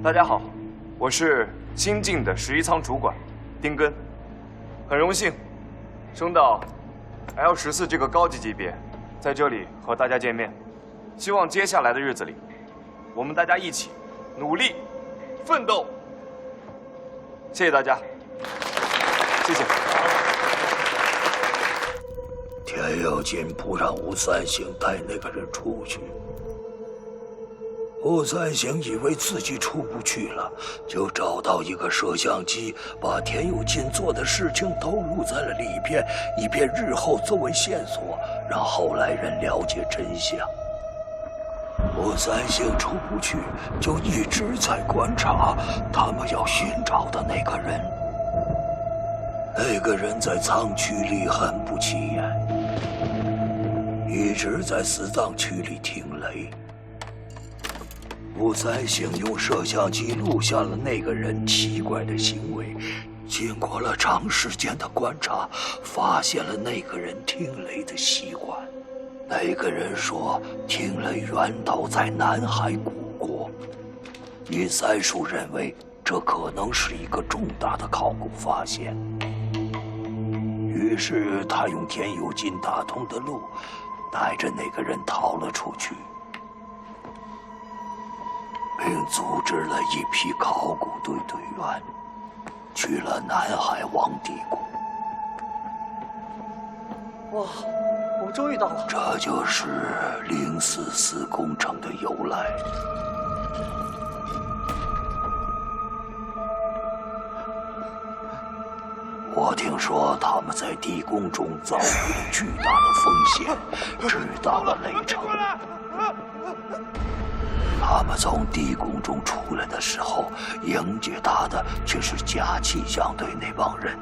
大家好，我是新晋的11仓主管丁根，很荣幸升到 L14这个高级级别，在这里和大家见面。希望接下来的日子里，我们大家一起努力奋斗。谢谢大家，谢谢。田有金不让吴三省带那个人出去。吴三省以为自己出不去了，就找到一个摄像机，把田有金做的事情都录在了里边，以便日后作为线索，让后来人了解真相。吴三省出不去，就一直在观察他们要寻找的那个人。那个人在藏区里很不起眼，一直在死藏区里听雷。吴三省用摄像机录下了那个人奇怪的行为，经过了长时间的观察，发现了那个人听雷的习惯。那个人说，听雷源头在南海古国。尹三叔认为，这可能是一个重大的考古发现。于是他用田有金打通的路，带着那个人逃了出去，并组织了一批考古队队员，去了南海王帝国。哇，我们终于到了！这就是044工程的由来。我听说他们在地宫中遭遇了巨大的风险，直到了雷城。他们从地宫中出来的时候，迎接他的却是假气象队那帮人。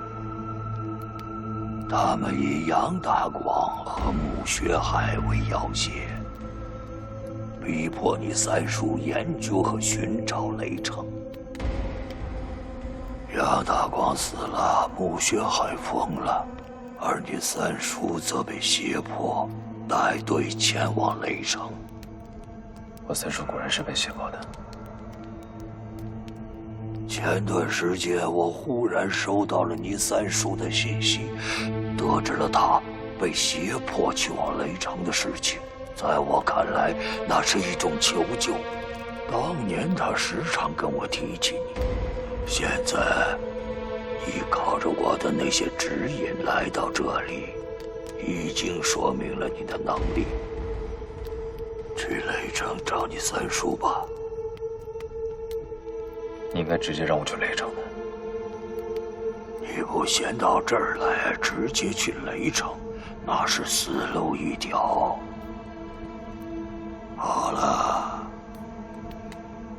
他们以杨大广和穆学海为要挟，逼迫你三叔研究和寻找雷城。杨大广死了，穆学海疯了，而你三叔则被胁迫带队前往雷城。我三叔果然是被胁迫的。前段时间，我忽然收到了你三叔的信息，得知了他被胁迫去往雷城的事情。在我看来，那是一种求救。当年他时常跟我提起你，现在依靠着我的那些指引来到这里，已经说明了你的能力。去雷城找你三叔吧。你应该直接让我去雷城的。你不先到这儿来，直接去雷城，那是死路一条。好了，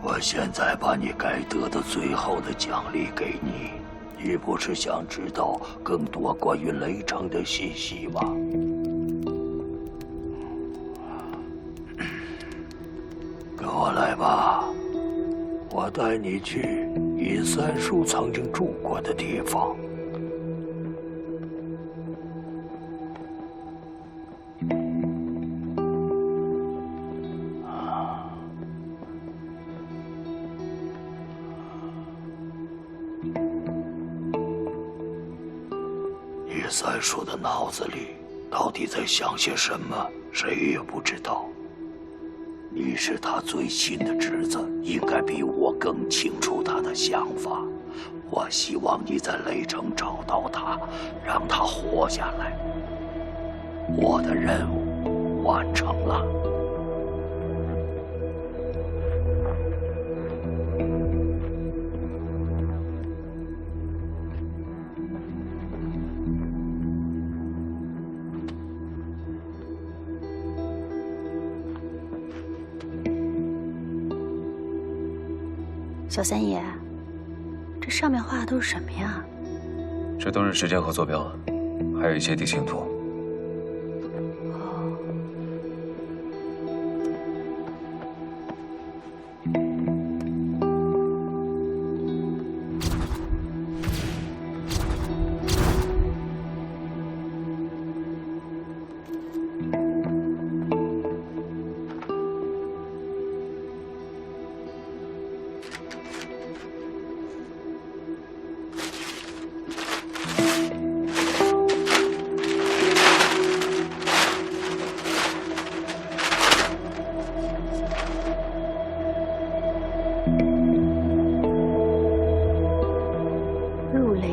我现在把你该得的最后的奖励给你。你不是想知道更多关于雷城的信息吗？跟我来吧，我带你去尹三叔曾经住过的地方。尹三叔的脑子里到底在想些什么，谁也不知道。你是他最亲的侄子，应该比我更清楚他的想法。我希望你在雷城找到他，让他活下来。我的任务完成了。小三爷，这上面画的都是什么呀？这都是时间和坐标，还有一些地形图。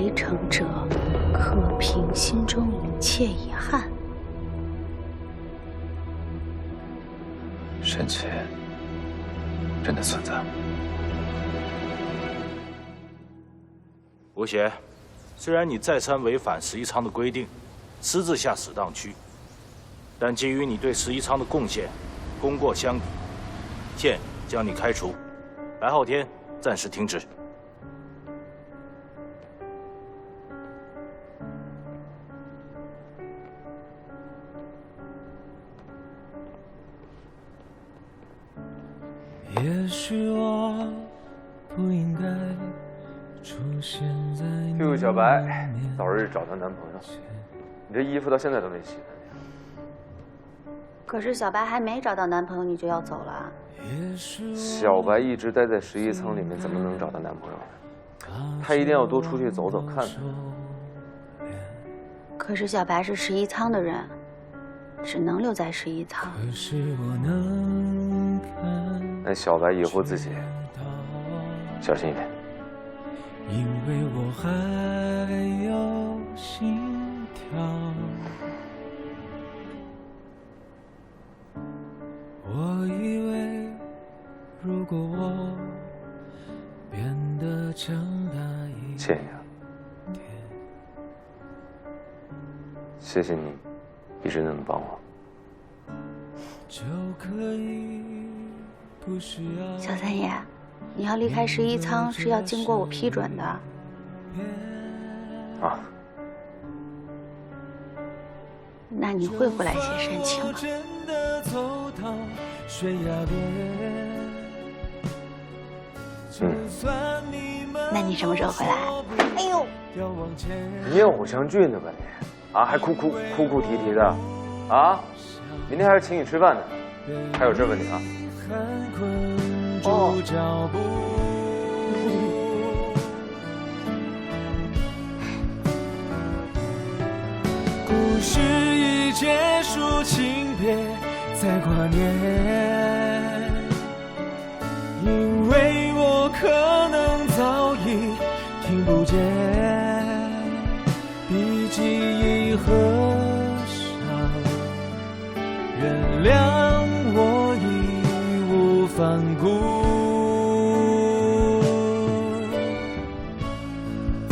为成者，可平心中一切遗憾。神奇，真的存在。吴邪，虽然你再三违反十一仓的规定，私自下死当区，但基于你对十一仓的贡献，功过相抵，现将你开除，白昊天暂时停职。也许我不应该出现在你祝小白早日找到男朋友。你这衣服到现在都没洗呢。可是小白还没找到男朋友，你就要走了？小白一直待在11仓里面，怎么能找到男朋友呢？他一定要多出去走走看看。可是小白是11仓的人，只能留在11仓。那小白以后自己小心一点。因为我还有心跳，我以为如果我变得强大一谢谢你啊，谢谢你一直那么帮我。就可以不需要。小三爷，你要离开11仓是要经过我批准的。啊，那你会回来写申请吗？那你什么时候回来？哎呦，你演偶像剧呢吧你？啊，还哭啼啼的，啊，明天还是请你吃饭呢，还有事问你啊。哦。故事已结束，请别再挂念，因为我可能早已听不见，比记忆和伤，原谅我义无反顾。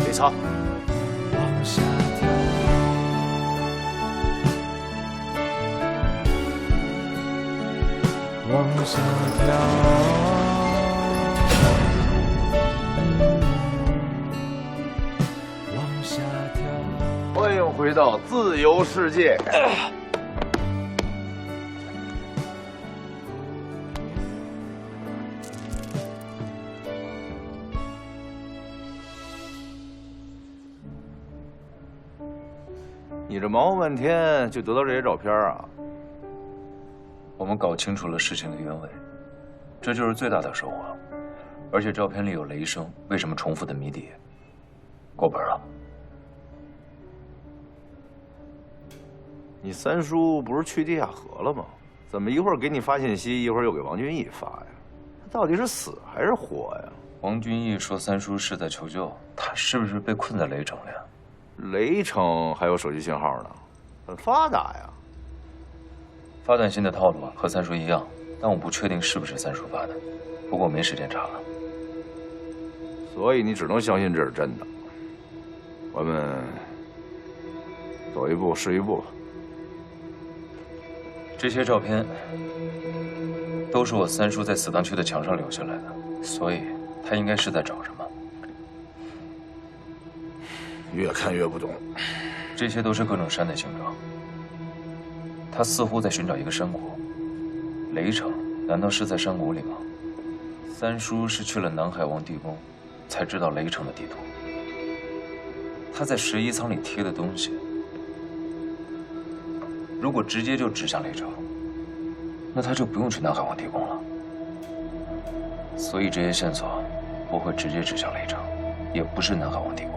李超，往下跳，往下跳，往下跳。欢迎回到自由世界。你这忙活半天就得到这些照片啊？我们搞清楚了事情的原委，这就是最大的收获。而且照片里有雷声为什么重复的谜底，过本了。你三叔不是去地下河了吗？怎么一会儿给你发信息，一会儿又给王俊义发呀？他到底是死还是活呀？王俊义说三叔是在求救，他是不是被困在雷城了呀？雷城还有手机信号呢，很发达呀。发短信的套路和三叔一样，但我不确定是不是三叔发的，不过没时间查了。所以你只能相信这是真的。我们走一步是一步。这些照片都是我三叔在死当区的墙上留下来的，所以他应该是在找什么。越看越不懂。这些都是各种山的形状，他似乎在寻找一个山谷。雷城难道是在山谷里吗？三叔是去了南海王地宫，才知道雷城的地图。他在11仓里贴的东西，如果直接就指向雷城，那他就不用去南海王地宫了。所以这些线索不会直接指向雷城，也不是南海王地宫。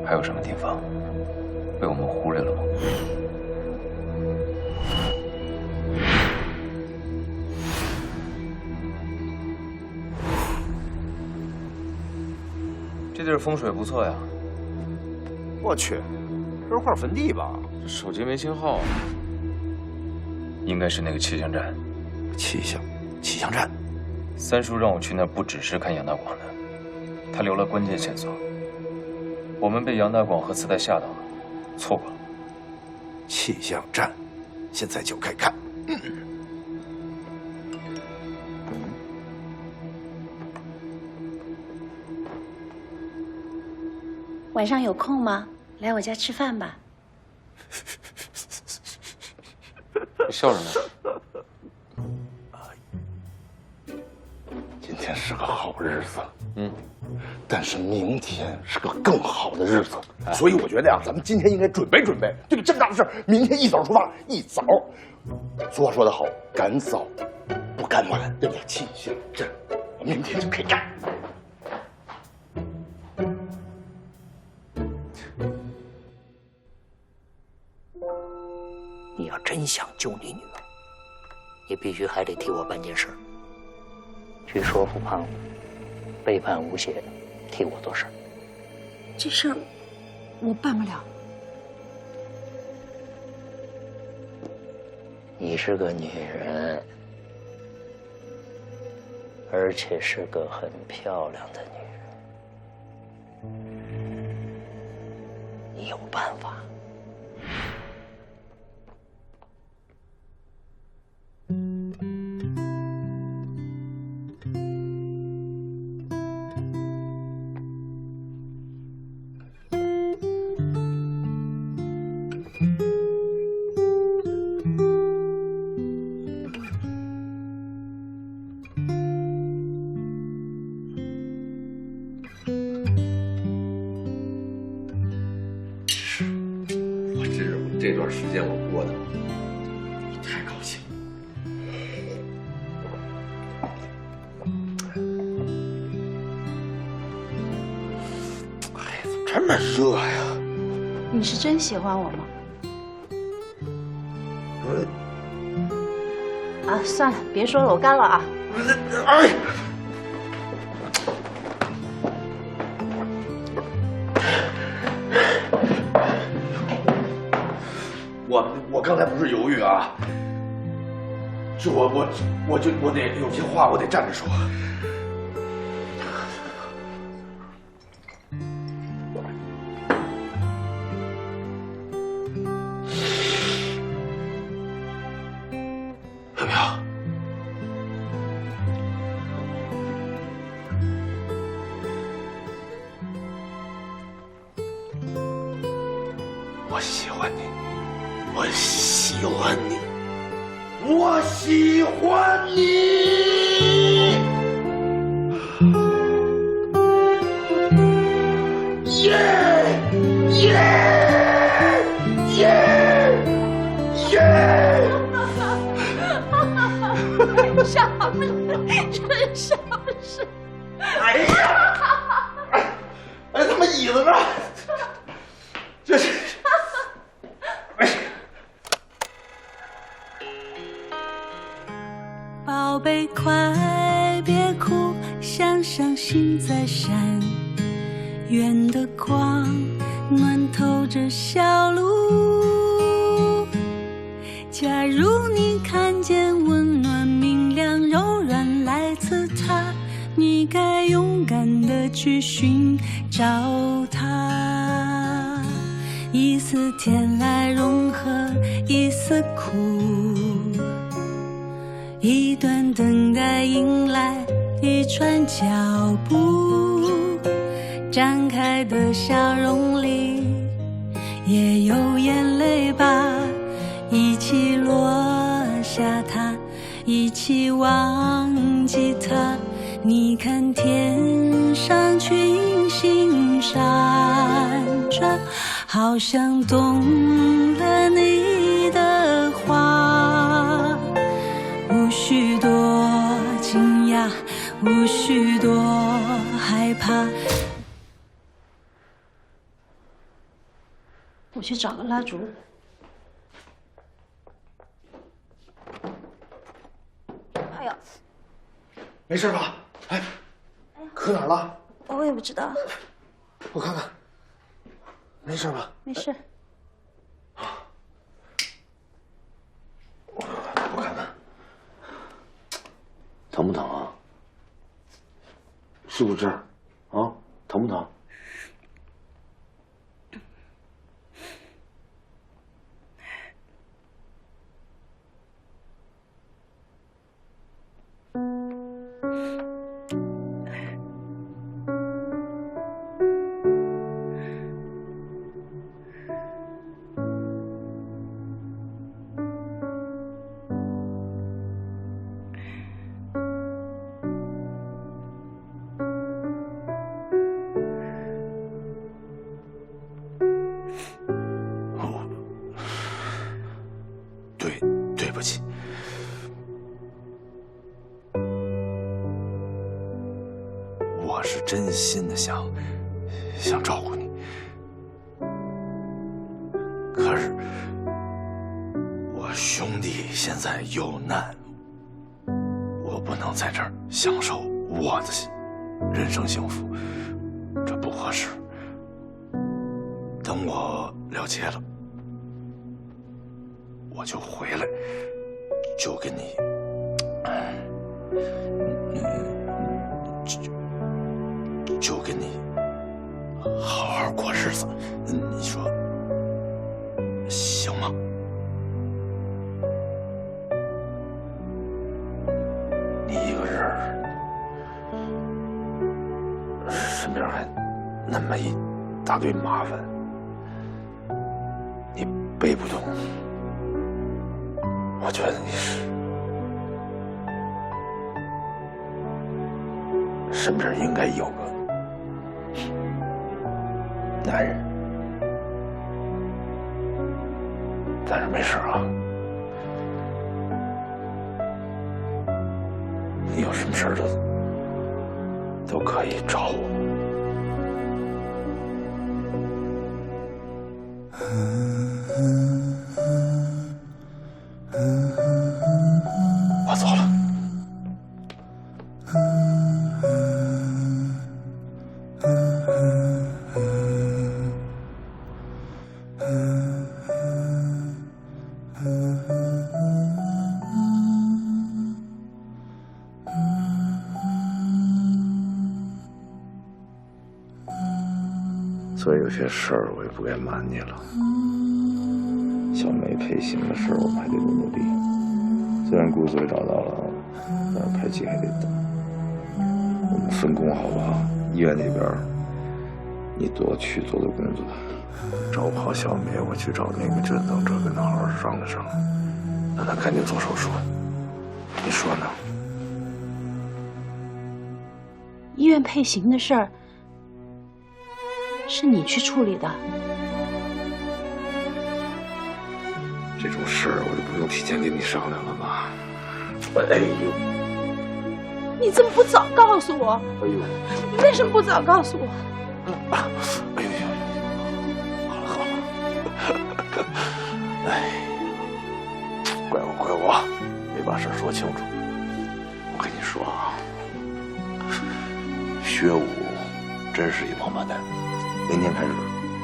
还有什么地方被我们忽略了吗？这地儿风水不错呀。我去，这是块坟地吧？这手机没信号啊。应该是那个气象站。气象站。三叔让我去那儿，不只是看杨大广的，他留了关键线索。我们被杨大广和磁带吓到了，错过了。气象站，现在就该看。晚上有空吗？来我家吃饭吧。笑什么？今天是个好日子，但是明天是个更好的日子，所以我觉得呀，咱们今天应该准备准备，对吧？这么大的事儿，明天一早出发，一早。俗话说得好，赶早不赶晚，对不对？气象站，我明天就可以干。你要真想救你女儿，你必须还得替我办件事儿，去说服胖子，被判无血，替我做事儿。这事儿我办不了。你是个女人，而且是个很漂亮的女人，你有办法。这段时间我过的太高兴了。哎呀，怎么这么热呀？你是真喜欢我吗？啊，算了，别说了，我干了啊。哎。我刚才不是犹豫啊，是我得有些话我得站着说。要不要？我喜欢你。我喜欢你，我喜欢你，耶耶耶耶！傻不是，真傻不是。哎呀！哎，他妈椅子呢？这是。宝贝，快别哭，想想心在闪，圆的光暖透着小路。假如你看见温暖明亮柔软来自它，你该勇敢地去寻找它。一丝甜来融合一丝苦，一段等待迎来一串脚步，展开的笑容里也有眼泪吧，一起落下它，一起忘记它。你看天上群星闪转，好像动了你的话，无需多惊讶，无需多害怕。我去找个蜡烛。哎呀，没事吧？哎，磕哪儿了？我也不知道。我看看，没事吧？没事。我看看，疼不疼啊？是不是这儿？啊，疼不疼？对不起，我是真心的想照顾你，可是我兄弟现在有难，我不能在这儿享受我的人生幸福，这不合适。等我了结了，我就回来，就跟你，就跟你好好过日子，你说行吗？你一个人身边还那么一大堆麻烦，你背不动。我觉得你身边应该有个男人，但是没事啊，你有什么事都可以找我。我走了。所以有些事儿我也不该瞒你了。小梅配型的事儿我们还得努力。虽然骨髓找到了，但是排期还得等。我们分工好不好？医院那边你多去做做工作，照顾好小梅，我去找那个甄等者跟他好好商量商量，让他赶紧做手术。你说呢？医院配型的事儿是你去处理的。这种事儿我就不用提前跟你商量了吧？哎呦！你怎么不早告诉我？哎呦！你为什么不早告诉我？哎呦呦！好了好了，哎，怪我，没把事说清楚。我跟你说啊，薛武真是一王八蛋。明天开始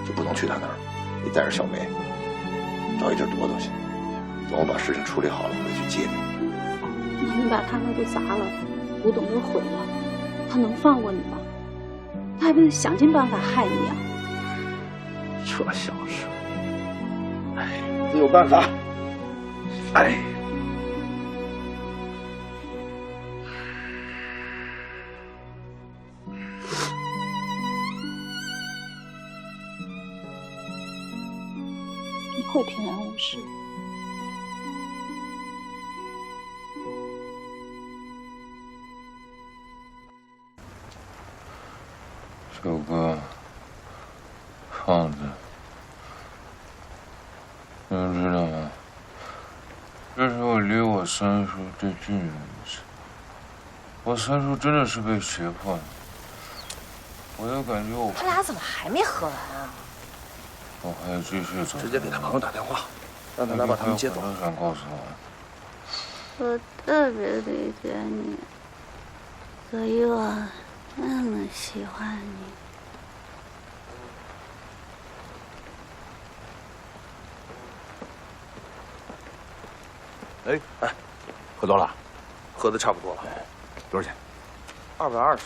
就不能去他那儿，你带着小梅，找一地儿躲躲去。等我把事情处理好了，我再去接你。那你把他那都砸了，古董都毁了，他能放过你吗？他还不得想尽办法害你啊！这小事，哎，自有办法。哎。你会平安无事。小哥，胖子，你们知道吗？这是我离我三叔最近的一次。我三叔真的是被胁迫的，我就感觉我……他俩怎么还没喝完啊？我还要继续走。直接给他朋友打电话，让他来把他们接走。我想告诉我，我特别理解你，所以我那么喜欢你。哎，喝多了？喝的差不多了。多少钱220，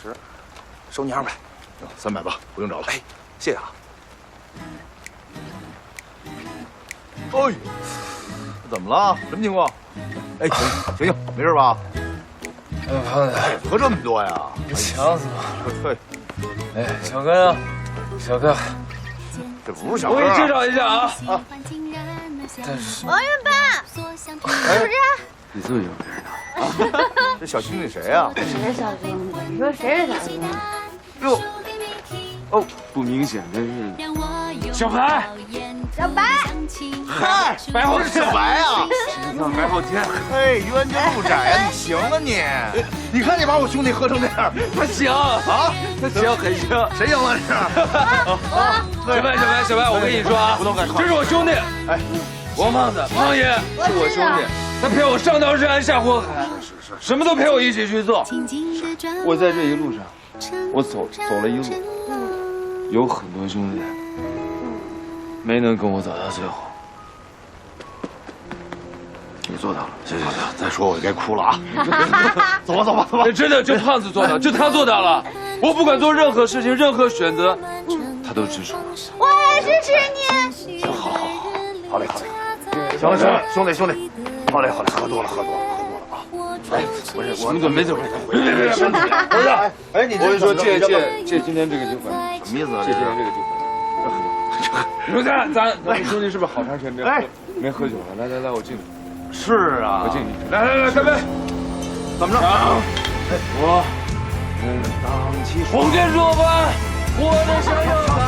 收你200。 300吧，不用找了。哎，谢谢啊。哎，怎么了？什么情况？哎，醒，没事吧？胖子，喝这么多呀？呛死我了！哎，小哥呢？小哥，这不是小哥。我给你介绍一下啊。王云帆，是不是？你这么有名呢？这小兄弟谁呀？谁是小兄弟？你说谁是小兄弟？哟，哦，不明显的是小白。小白，嗨，白好是小白啊！白好天。哎，冤家路窄呀，你行啊你？你看你把我兄弟喝成这样，他行啊，他行，很行。谁赢了这？小白，我跟你说啊，这是我兄弟，哎，王胖子，胖爷是我兄弟，他陪我上刀山下火海，什么都陪我一起去做。我在这一路上，我走了一路，有很多兄弟没能跟我走到最后。你做到了，行，再说我就该哭了啊！走吧。真的，就胖子做到，就他做到了。我不管做任何事情、任何选择，他都支持我。我也支持你。好嘞。行了，兄弟，好嘞，喝多了啊！哎，不是，我们准备走，别，身体，不是，哎，你我跟你说，借今天这个酒款，什么意思啊？借今天这个酒款。你说咱们兄弟是不是好长时间没喝酒了？来，我敬你。是啊，我敬你。来，干杯！怎么着？我红军说吧，我的小友们。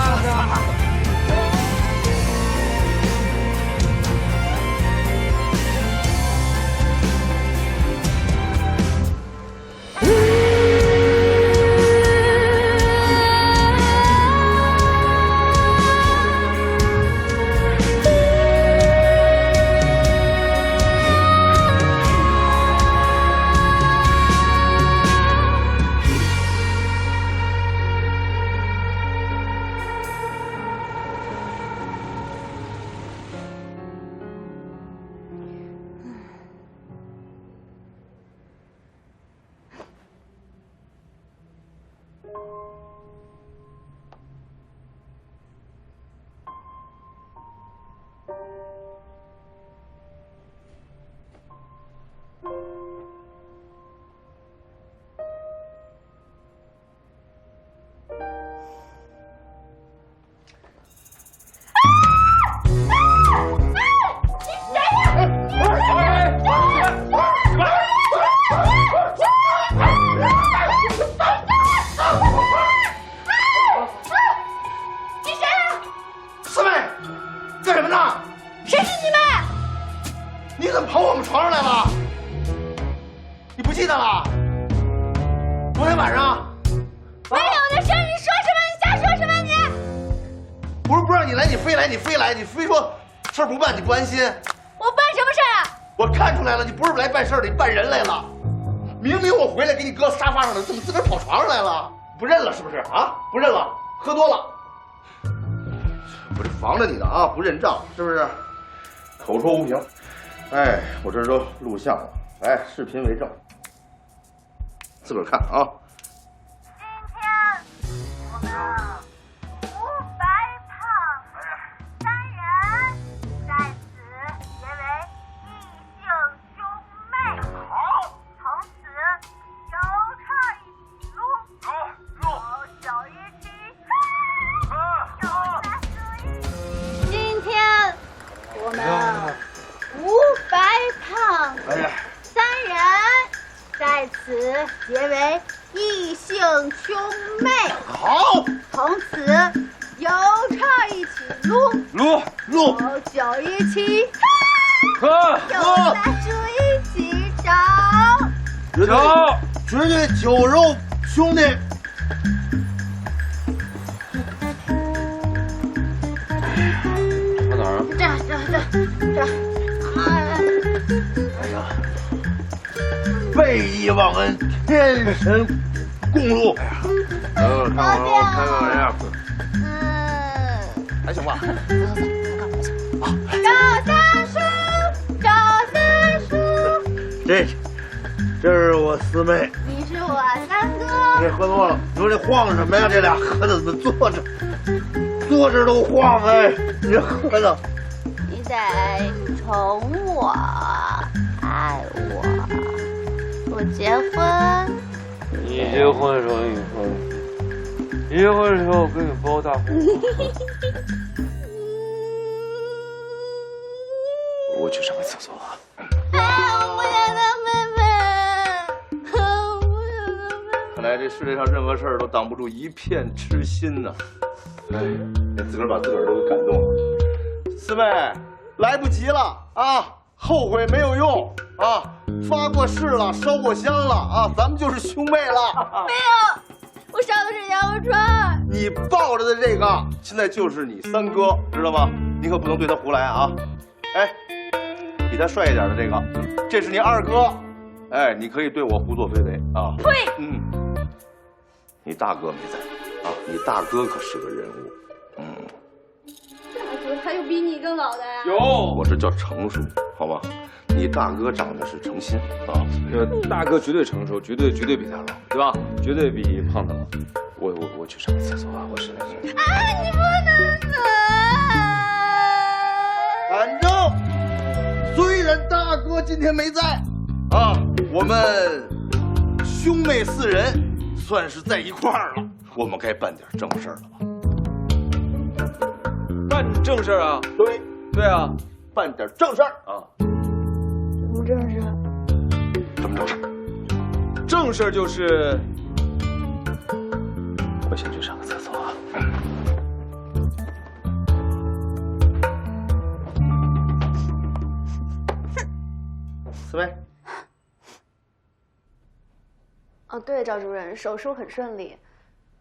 你非说事儿不办，你不安心。我办什么事儿啊？我看出来了，你不是来办事儿的，你办人来了。明明我回来给你搁沙发上了，怎么自个儿跑床上来了？不认了是不是啊？不认了，喝多了。我这防着你呢啊，不认账是不是？口说无凭。哎，我这都录像了，哎，视频为证，自个儿看啊。结为异姓兄妹，好，从此有车一起撸，有酒一起喝，有蜡烛一起找，绝对酒肉兄弟。到哪儿啊？这。哎呀！背义忘恩，天神共怒。看我这样，还行吧？赵三叔，这是我四妹。你是我三哥。你喝多了，你说这晃什么呀？这俩喝的坐着都晃哎！你这喝的。你得宠我，爱我。我结婚。你结婚的时候你说，你结婚的时候我给你包大红包。我去上个厕所啊。我不想当妹妹。我不想当妹妹。看来这世界上任何事儿都挡不住一片痴心呐。哎，自个儿把自个儿都给感动了。四妹，来不及了啊！后悔没有用啊！发过誓了，烧过香了啊！咱们就是兄妹了。没有，我烧的是羊肉串。你抱着的这个，现在就是你三哥，知道吗？你可不能对他胡来啊！哎，比他帅一点的这个，这是你二哥。哎，你可以对我胡作非为啊！呸！你大哥没在啊，你大哥可是个人物。大哥还有比你更老的呀？有，我这叫成熟，好吗？你大哥长得是诚心啊，大哥绝对成熟，绝对比他老，对吧？绝对比胖子老。我去上个厕所啊，我实在是。你不能走。反正虽然大哥今天没在啊，我们兄妹四人算是在一块儿了。我们该办点正事儿了吧？办正事啊？对啊，办点正事儿啊。什么正事？什么正事？正事就是我先去上个厕所啊。四妹。哦，对，赵主任，手术很顺利，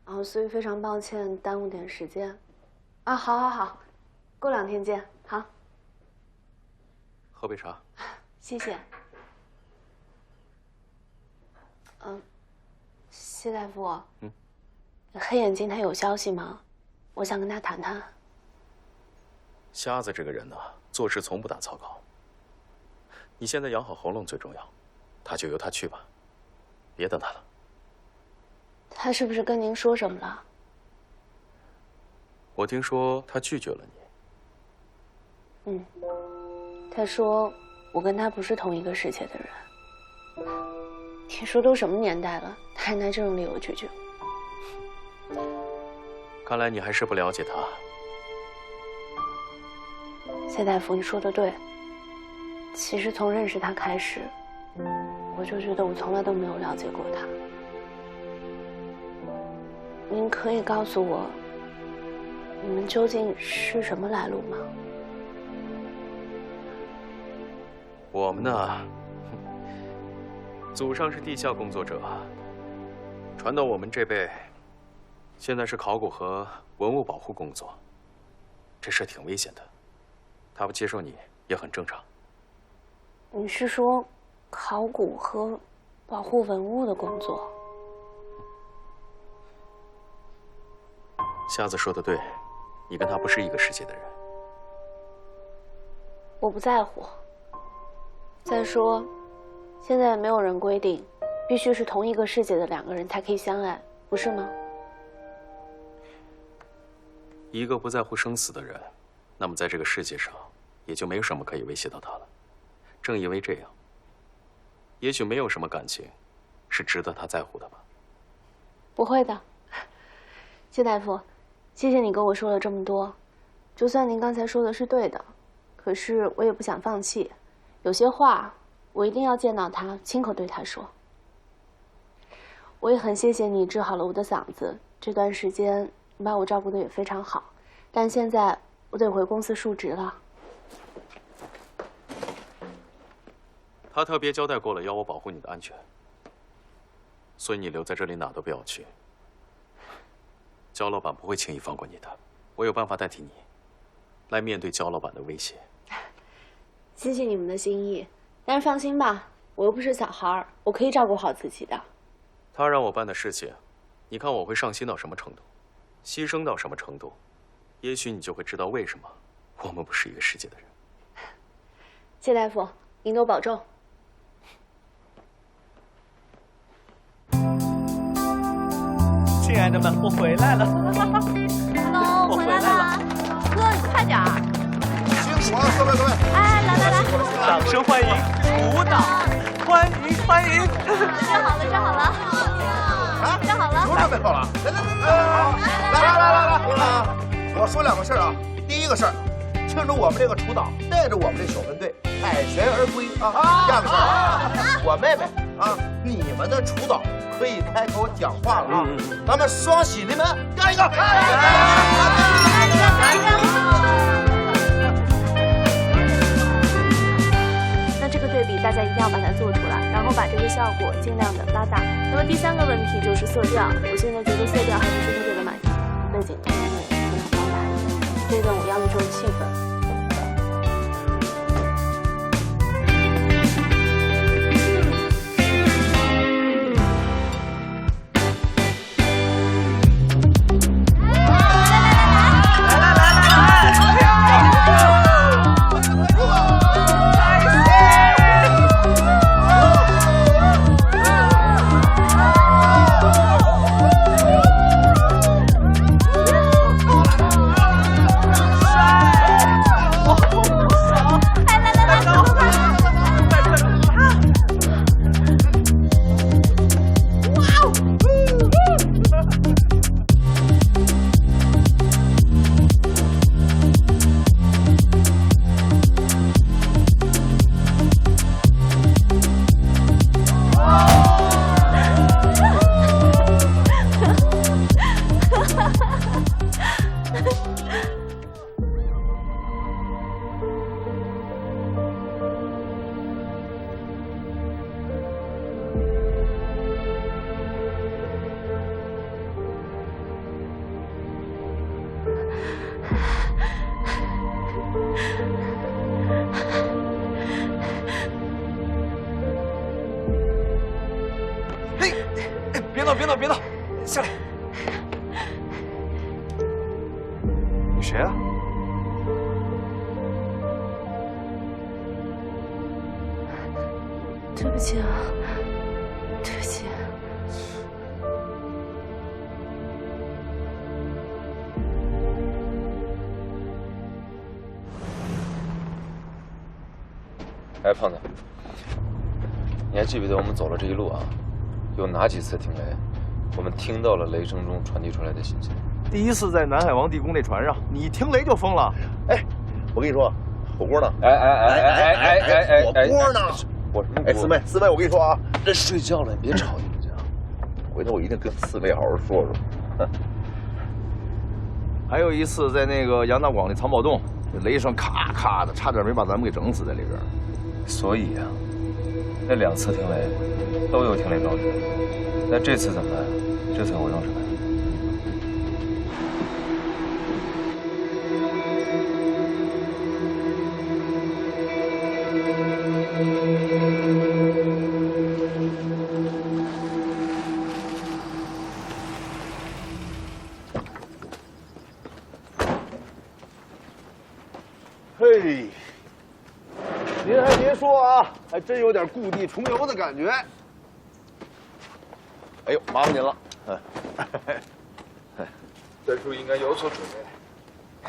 然后所以非常抱歉耽误点时间。啊，好，过2天见，好。喝杯茶。谢谢。谢大夫。黑眼睛他有消息吗？我想跟他谈谈。瞎子这个人呢，做事从不打草稿。你现在养好喉咙最重要，他就由他去吧，别等他了。他是不是跟您说什么了？我听说他拒绝了你。他说我跟他不是同一个世界的人。你说都什么年代了，他还拿这种理由拒绝我？看来你还是不了解他。谢大夫，你说的对。其实从认识他开始，我就觉得我从来都没有了解过他。您可以告诉我，你们究竟是什么来路吗？我们呢，祖上是地下工作者，传到我们这辈，现在是考古和文物保护工作，这事挺危险的，他不接受你也很正常。你是说考古和保护文物的工作？瞎子说的对，你跟他不是一个世界的人。我不在乎。再说，现在也没有人规定，必须是同一个世界的2个人才可以相爱，不是吗？一个不在乎生死的人，那么在这个世界上，也就没有什么可以威胁到他了。正因为这样，也许没有什么感情是值得他在乎的吧。不会的，谢大夫，谢谢你跟我说了这么多。就算您刚才说的是对的，可是我也不想放弃。有些话我一定要见到他，亲口对他说。我也很谢谢你治好了我的嗓子，这段时间你把我照顾得也非常好，但现在我得回公司述职了。他特别交代过了，要我保护你的安全，所以你留在这里哪都不要去。焦老板不会轻易放过你的，我有办法代替你，来面对焦老板的威胁。谢谢你们的心意，但是放心吧，我又不是小孩，我可以照顾好自己的。他让我办的事情，你看我会上心到什么程度，牺牲到什么程度，也许你就会知道为什么我们不是一个世界的人。谢大夫，您多保重。亲爱的们，我回来了。我回来了，哥，你快点儿！辛苦了，各位各位！哎，来，掌声欢迎舞蹈，欢迎欢迎！站好了，站好了，啊，站好了，有准备好了，来！我说2个事儿啊，第一个事儿，庆祝我们这个楚导带着我们这小分队凯旋而归啊。第二个事儿，我妹妹啊，你们的楚导可以开口讲话了啊，咱们双喜临门，干一个！那这个对比大家一定要把它做出来，然后把这个效果尽量的拉大。那么第3个问题就是色调，我现在觉得色调还不是特别的满意，背景图幕可能光大一点，这段我要的就是气氛。别闹，下来。你谁啊？对不起啊，对不起。哎，胖子，你还记不记得我们走了这一路啊？有哪几次听雷，我们听到了雷声中传递出来的信息？第一次在南海王地宫那船上，你一听雷就疯了。哎，我跟你说，火锅呢？哎，火锅呢？我什么锅？哎，四妹，我跟你说啊，这睡觉了，你别吵行不行？回头我一定跟四妹好好说说。还有一次在那个杨大广那藏宝洞，雷声咔咔的，差点没把咱们给整死在里边。所以啊，那2次听雷都有听雷装置，那这次怎么办？这次我用什么呀？嘿，您还别说啊，还真有点故地重游的感觉。哎呦，麻烦您了。三叔应该有所准备。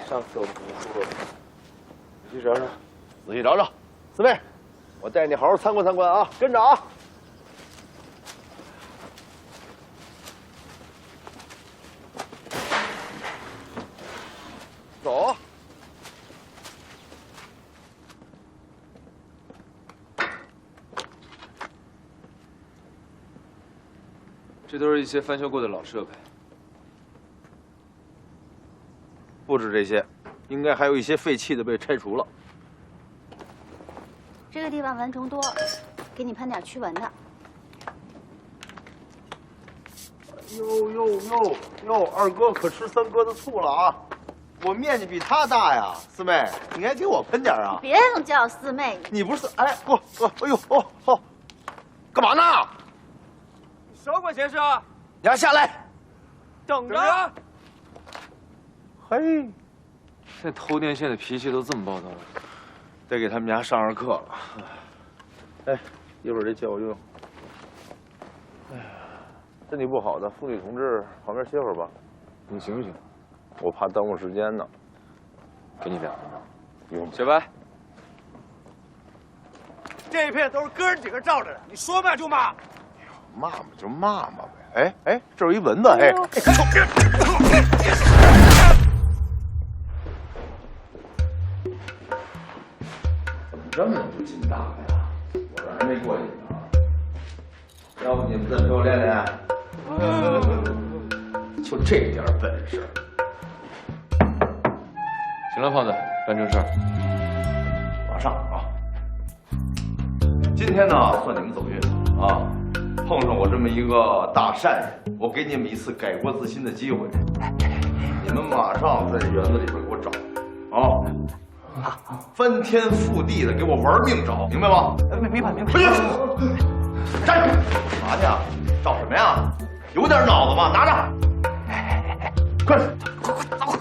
上次我们跟你说了，仔细找找，仔细找找。四妹，我带你好好参观参观啊，跟着啊。走。这都是一些翻修过的老设备。不止这些，应该还有一些废弃的被拆除了。这个地方蚊虫多，给你喷点驱蚊的。哟，二哥可吃3哥的醋了啊！我面积比他大呀，四妹，你应该给我喷点啊！别总叫四妹，你不是哎干嘛呢？少管闲事！你要下来，等着！嘿，这偷电线的脾气都这么暴躁了，得给他们家上课了。哎，一会儿这借我用。哎呀，身体不好的妇女同志旁边歇会儿吧。你行不行？我怕耽误时间呢。给你2分钟。用。小白，这一片都是哥儿几个罩着的，你说骂就骂。骂嘛就骂嘛呗。哎，这有一蚊子，哎，怎么这么不禁打呀？我这还没过瘾呢。要不你们再陪我练练？就这点本事。行了，胖子，干正事儿。马上啊！今天呢，算你们走运啊，碰上我这么一个大善人，我给你们一次改过自新的机会。你们马上在这园子里边给我找啊！翻天覆地的给我玩命找，明白吗？明白。站住！干嘛去啊？找什么呀？有点脑子吗？拿着！快点！快！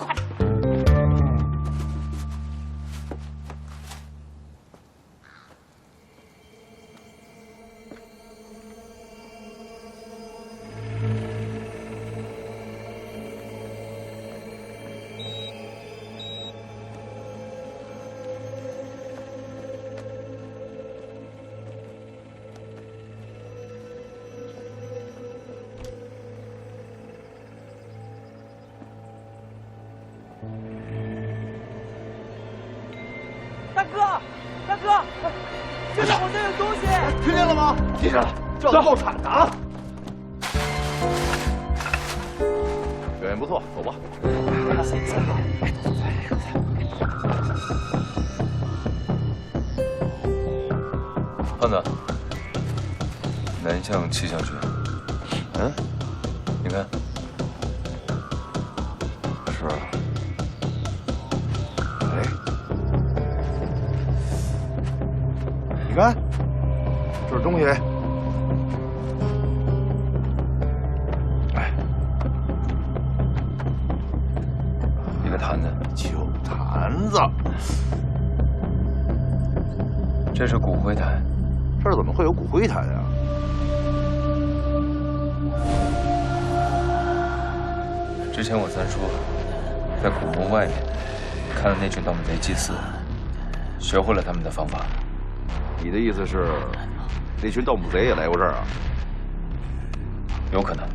大哥，这是我这有东西，听见了吗？听见了，这要爆产的啊！表现不错，走吧。胖子，南向气象局。嗯，你看，是。哎，你看，这是东西。哎，一个坛子，酒坛子。这是骨灰坛。这儿怎么会有骨灰坛呀？之前我三叔在古墓外面看了那群盗墓贼祭祀，学会了他们的方法。你的意思是，那群盗墓贼也来过这儿啊？有可能。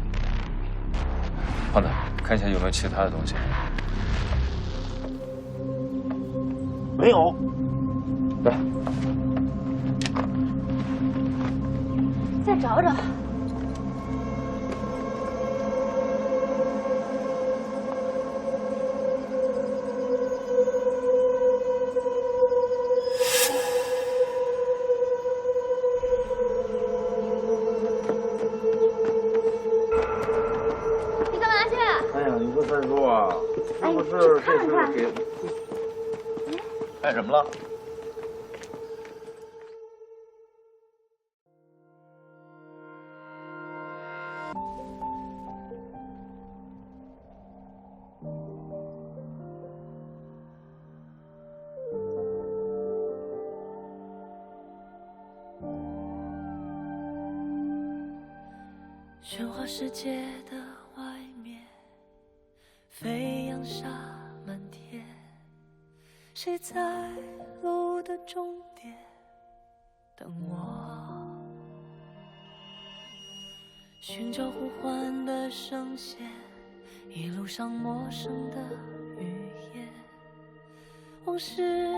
胖子，看一下有没有其他的东西。没有。来，再找找。你干嘛去？哎呀，你说三叔啊，是不是这是给？干什么了？喧哗世界的外面，飞扬沙满天，谁在路的终点等我？寻找呼唤的声线，一路上陌生的语言，往事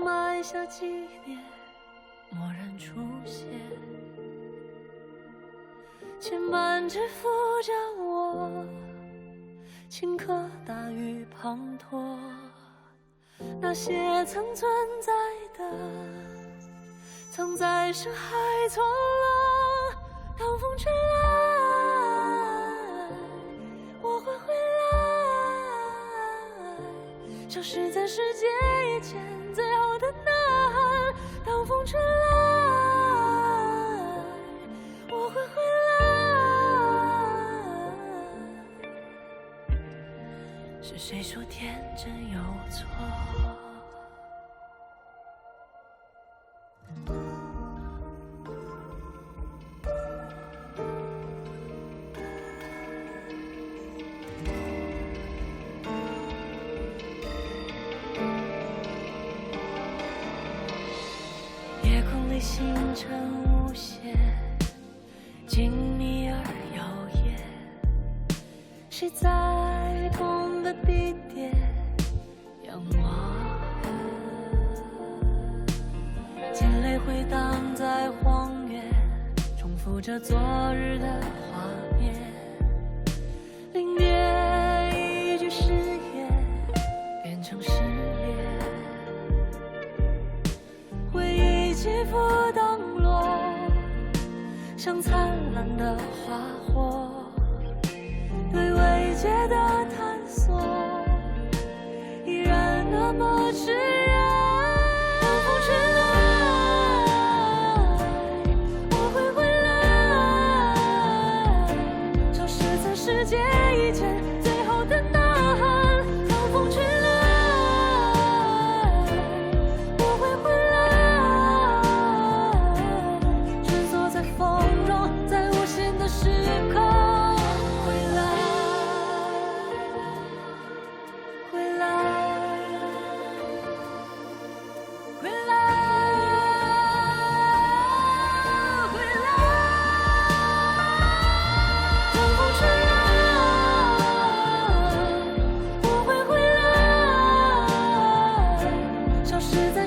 埋下纪念，蓦然出现。牵绊着扶着我，顷刻大雨滂沱，那些曾存在的，藏在深海错落。当风吹来，我会回来，消失在世界以前最后的呐喊。当风吹来，我会回来。是谁说天真有错？里星辰无限，静谧而耀眼。谁在同个地点仰望？惊雷回荡在荒原，重复着昨日的画面。临别一句誓言，变成失恋。回忆起伏荡落，像灿烂的花火。对未解的探索，依然那么炽热。当风吹来，我会回来，消失在世界以前最后的呐喊。当风吹来，我会回来，蜷缩在风中，在无限的时空。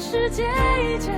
世界以前